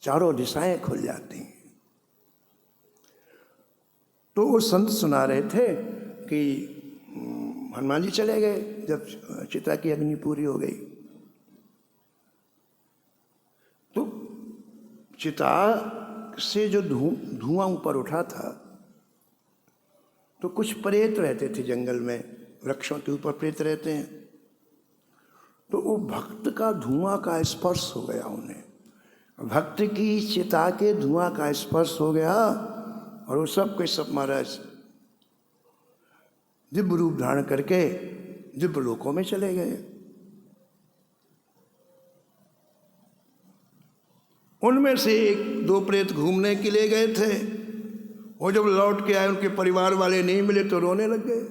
चारों दिशाएं खुल जाती हैं। तो वो संत सुना रहे थे कि हनुमान जी चले गए जब चिता की अग्नि पूरी हो गई तो चिता से जो धुआं ऊपर उठा था तो कुछ प्रेत रहते थे जंगल में, वृक्षों के ऊपर प्रेत रहते हैं। तो वो भक्त का धुआं का स्पर्श हो गया, उन्हें भक्त की चिता के धुआं का स्पर्श हो गया और वो सब के सब महाराज दिव्य रूप धारण करके दिव्य लोकों में चले गए। उनमें से 1-2 प्रेत घूमने के लिए गए थे। वो जब लौट के आए उनके परिवार वाले नहीं मिले तो रोने लग गए।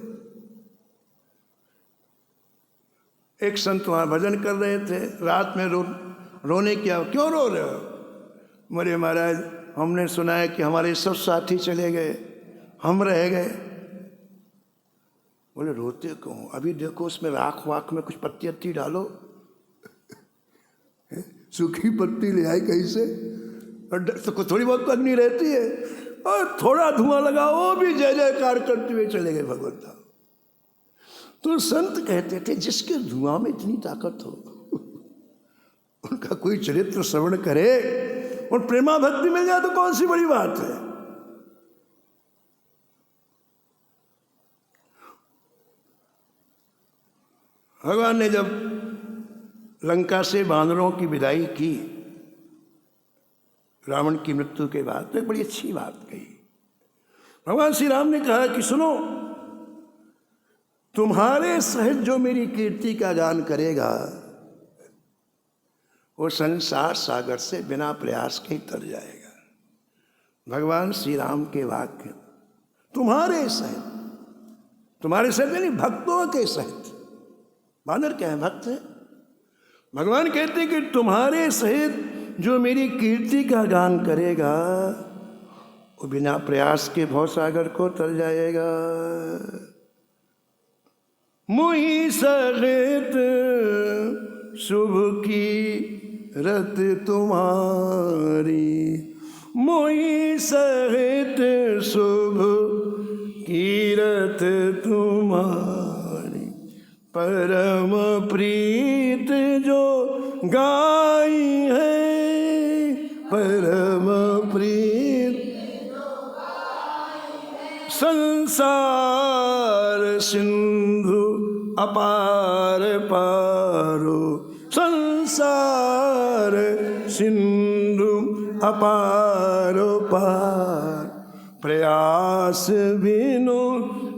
एक संत वहां भजन कर रहे थे, रात में रोने क्या, क्यों रो रहे हो? बोले महाराज हमने सुना है कि हमारे सब साथी चले गए, हम रह गए। बोले रोते क्यों? अभी देखो उसमें राख वाख में कुछ पत्ती अत्ती डालो, सूखी पत्ती ले आई कहीं से, और तो थोड़ी बहुत अग्नि रहती है, और थोड़ा धुआं लगा, वो भी जय जयकार करते हुए चले गए भगवंता। तो संत कहते थे जिसके धुआं में इतनी ताकत हो उनका कोई चरित्र श्रवण करे और प्रेमा भक्ति मिल जाए तो कौन सी बड़ी बात है। भगवान ने जब लंका से बानरों की विदाई की रावण की मृत्यु के बाद तो एक बड़ी अच्छी बात कही। भगवान श्री राम ने कहा कि सुनो, तुम्हारे सहित जो मेरी कीर्ति का गान करेगा वो संसार सागर से बिना प्रयास के ही तर जाएगा। भगवान श्री राम के वाक्य तुम्हारे सहित यानी भक्तों के सहित। बानर क्या है? भक्त है। भगवान कहते हैं कि तुम्हारे सहित जो मेरी कीर्ति का गान करेगा वो बिना प्रयास के भवसागर को तर जाएगा। मुहि सहित शुभ की रत तुम्हारी, मुहि सहित शुभ की रत तुम्हारी, परम प्रीत जो गाई है, परम प्रीत संसार सिंधु अपार पारो, संसार सिंधु अपारो पार, प्रयास बिनु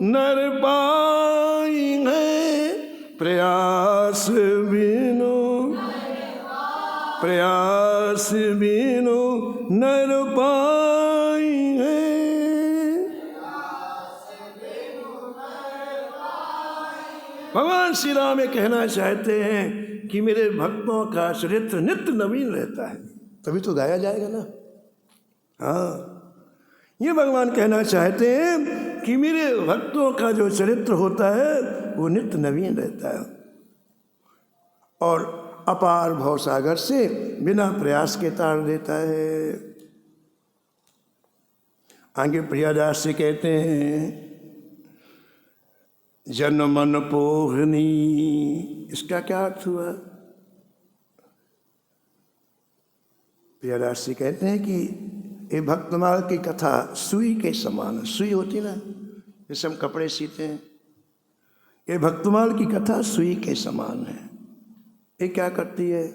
नर पाएंगे, प्रयास बिनु, प्रयास बिनु नर पाएंगे। भगवान श्री राम ये कहना चाहते हैं कि मेरे भक्तों का चरित्र नित्य नवीन रहता है, तभी तो गाया जाएगा ना। हाँ, ये भगवान कहना चाहते हैं कि मेरे भक्तों का जो चरित्र होता है वो नित्य नवीन रहता है और अपार भवसागर से बिना प्रयास के तार देता है। आगे प्रियादास से कहते हैं, जन मन पोहनी, इसका क्या अर्थ हुआ? प्रियादास जी कहते हैं कि ये भक्तमाल की कथा सुई के समान है। सुई होती ना, जैसे हम कपड़े सीते हैं, ये भक्तमाल की कथा सुई के समान है। ये क्या करती है?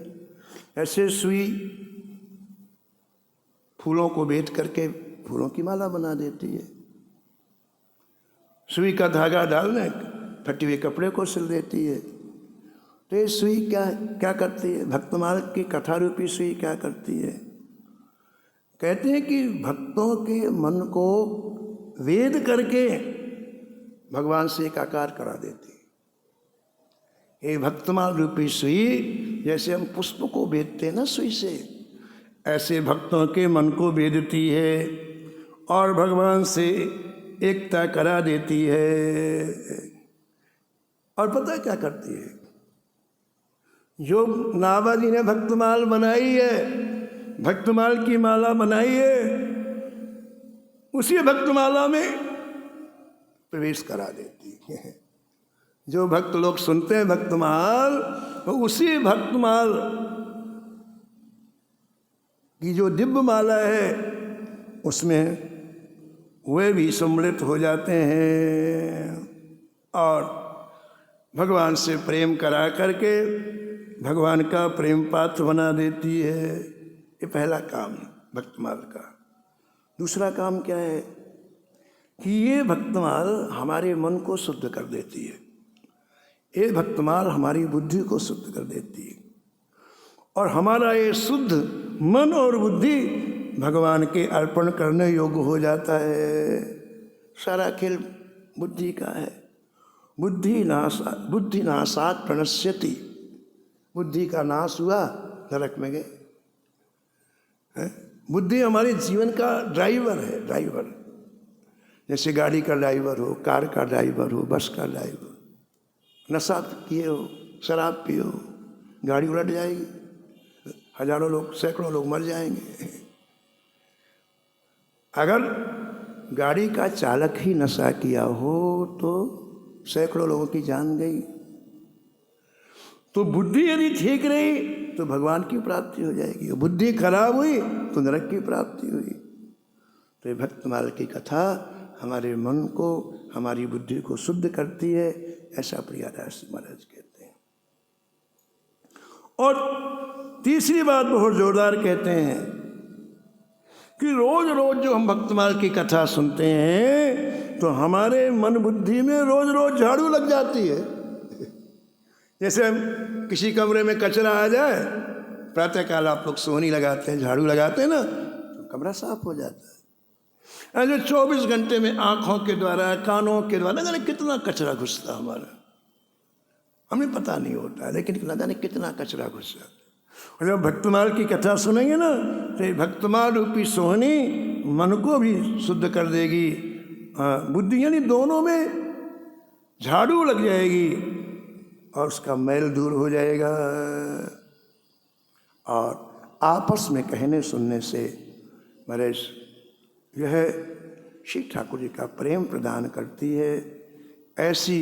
ऐसे सुई फूलों को बेच करके फूलों की माला बना देती है, सुई का धागा डालने फटे हुए कपड़े को सिल देती है। तो ये सुई क्या करती है? भक्तमाल की कथा रूपी सुई क्या करती है? कहते हैं कि भक्तों के मन को वेद करके भगवान से एकाकार करा देती है। ये भक्तमाल रूपी सुई, जैसे हम पुष्प को बेचते हैं ना सुई से, ऐसे भक्तों के मन को बेचती है और भगवान से एकता करा देती है। और पता है क्या करती है? जो नाभा जी ने भक्तमाल बनाई है, भक्तमाल की माला बनाई है, उसी भक्तमाला में प्रवेश करा देती है। जो भक्त लोग सुनते हैं भक्तमाल, तो उसी भक्तमाल की जो दिव्य माला है उसमें वे भी सम्मिलित हो जाते हैं और भगवान से प्रेम करा करके भगवान का प्रेम पात्र बना देती है। ये पहला काम भक्तमाल का। दूसरा काम क्या है कि ये भक्तमाल हमारे मन को शुद्ध कर देती है। ये भक्तमाल हमारी बुद्धि को शुद्ध कर देती है और हमारा ये शुद्ध मन और बुद्धि भगवान के अर्पण करने योग्य हो जाता है। सारा खेल बुद्धि का है। बुद्धि नाशात् प्रणश्यति, बुद्धि का नाश हुआ नरक में गए। बुद्धि हमारे जीवन का ड्राइवर है। ड्राइवर जैसे गाड़ी का ड्राइवर हो, कार का ड्राइवर हो, बस का ड्राइवर। नशा किए हो, शराब पिए हो, गाड़ी उलट जाएगी, हजारों लोग, सैकड़ों लोग मर जाएंगे। अगर गाड़ी का चालक ही नशा किया हो तो सैकड़ों लोगों की जान गई। तो बुद्धि यदि ठीक रही तो भगवान की प्राप्ति हो जाएगी, बुद्धि खराब हुई तो नरक की प्राप्ति हुई। तो भक्तमाल की कथा हमारे मन को, हमारी बुद्धि को शुद्ध करती है, ऐसा प्रियादास महाराज कहते हैं। और तीसरी बात बहुत जोरदार कहते हैं कि रोज रोज जो हम भक्तमाल की कथा सुनते हैं तो हमारे मन बुद्धि में रोज रोज झाड़ू लग जाती है। जैसे हम किसी कमरे में कचरा आ जाए, प्रातःकाल आप लोग सोहनी लगाते हैं, झाड़ू लगाते हैं ना, तो कमरा साफ हो जाता है। ऐसे 24 घंटे में आँखों के द्वारा, कानों के द्वारा, न जाने कितना कचरा घुसता हमारा, हमें पता नहीं होता, लेकिन न जाने कितना कचरा घुस जाता। और जब भक्तमाल की कथा सुनेंगे ना तो भक्तमाल रूपी सोहनी मन को भी शुद्ध कर देगी, बुद्धि यानी दोनों में झाड़ू लग जाएगी और उसका मैल दूर हो जाएगा। और आपस में कहने सुनने से महाराज यह श्री ठाकुर जी का प्रेम प्रदान करती है। ऐसी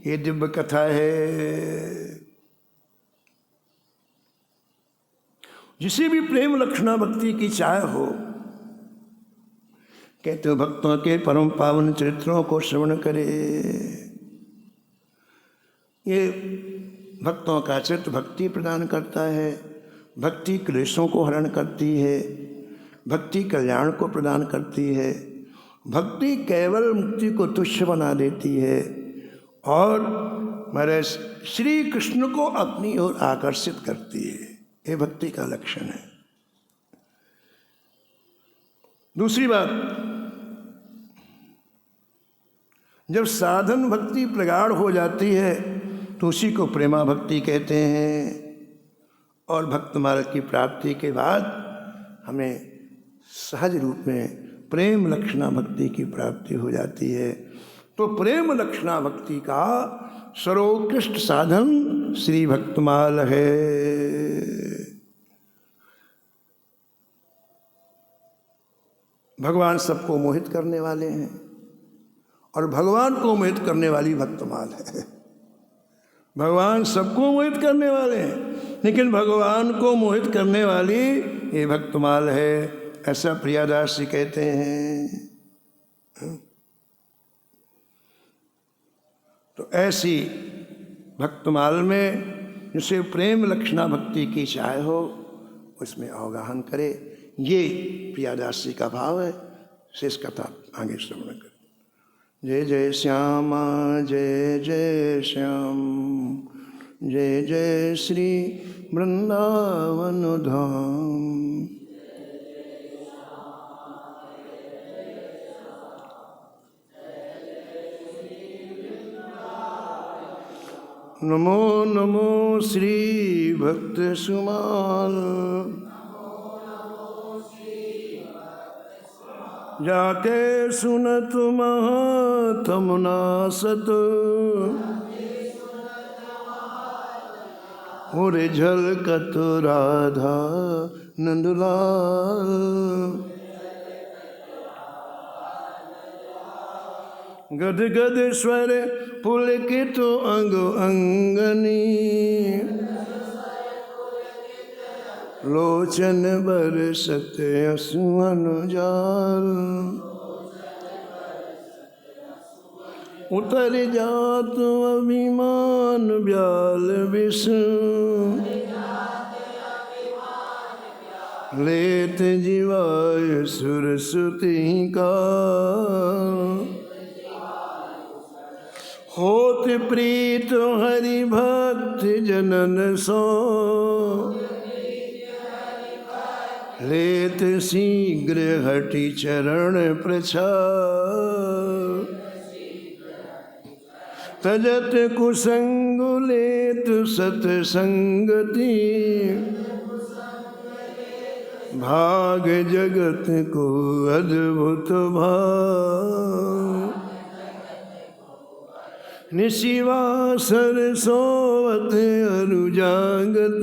ये दिव्य कथा है। जिसे भी प्रेम लक्षणा भक्ति की चाह हो, कहते हो भक्तों के परम पावन चरित्रों को श्रवण करे। ये भक्तों का चरित्र भक्ति प्रदान करता है, भक्ति क्लेशों को हरण करती है, भक्ति कल्याण को प्रदान करती है, भक्ति केवल मुक्ति को तुच्छ बना देती है और मेरे श्री कृष्ण को अपनी ओर आकर्षित करती है। ये भक्ति का लक्षण है। दूसरी बात, जब साधन भक्ति प्रगाढ़ हो जाती है तो उसी को प्रेमा भक्ति कहते हैं। और भक्त मार्ग की प्राप्ति के बाद हमें सहज रूप में प्रेम लक्षणा भक्ति की प्राप्ति हो जाती है। तो प्रेम लक्षणा भक्ति का सर्वोत्कृष्ट साधन श्री भक्तमाल है। भगवान सबको मोहित करने वाले हैं और भगवान को मोहित करने वाली भक्तमाल है। भगवान सबको मोहित करने वाले हैं, लेकिन भगवान को मोहित करने वाली ये भक्तमाल है, ऐसा प्रियादास जी कहते हैं। तो ऐसी भक्तमाल में जिसे प्रेम लक्षणा भक्ति की चाह हो उसमें अवगाहन करे, ये प्रियादास जी का भाव है। शेष कथा आगे श्रवण करें। जय जय श्यामा जय जय श्याम, जय जय श्री वृंदावन धाम। नमो नमो श्री भक्त सुमाल, जाके सुनत महात्म नासत, और झलकत राधा नंदलाल। गद गद स्वर पुलकित अंग अंगनी, लोचन बरसत असुअन जाल। उतर जात अभिमान ब्याल विष, लेत जीवाय सुरसुति का। होत प्रीत हरि भक्त जनन सो, लेत शीघ्र हटि चरण प्रछाल। तजत कुसंग लेत सतसंगति, भाग जगत को अद्भुत भाव। निशिवासर सोवत अरुजागत,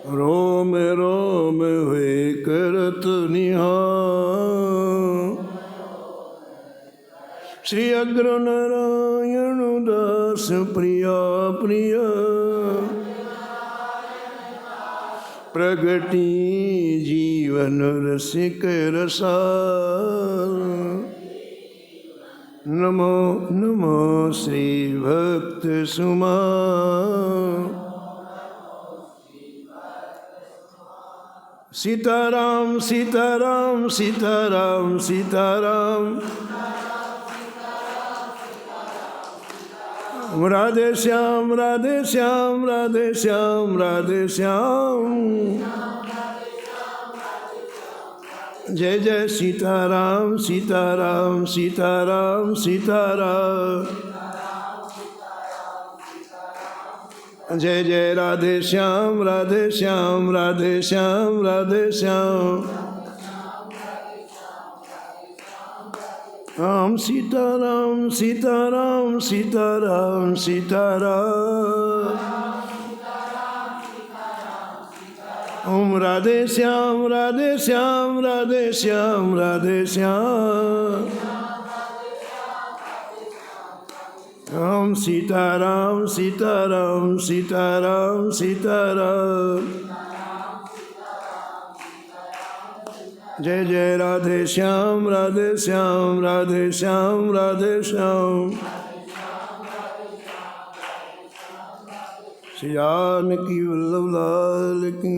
रोम रोम हुए करत निहार। श्री अग्र नारायण दास प्रिया प्रिय, प्रगति जीवन रसिक रसाल। नमो नमो श्री भक्त सुमा, सीताराम सीताराम सीताराम सीताराम। राधे श्याम राधे श्याम राधे श्याम राधे श्याम। जय जय सीताराम सीताराम सीताराम सीताराम। जय जय राधे श्याम राधे श्याम राधे श्याम राधे श्याम। राम सीताराम सीताराम सीताराम सीताराम। ओम राधे श्याम राधे श्याम राधे श्याम राधे श्याम। ओम सीताराम सीताराम सीताराम सीताराम। जय जय राधे श्याम राधे श्याम राधे श्याम राधे श्याम। श्री जानकी वल्लभ लाल की।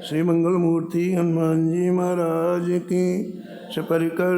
श्री मंगल मूर्ति हनुमान जी महाराज की। सपरिकर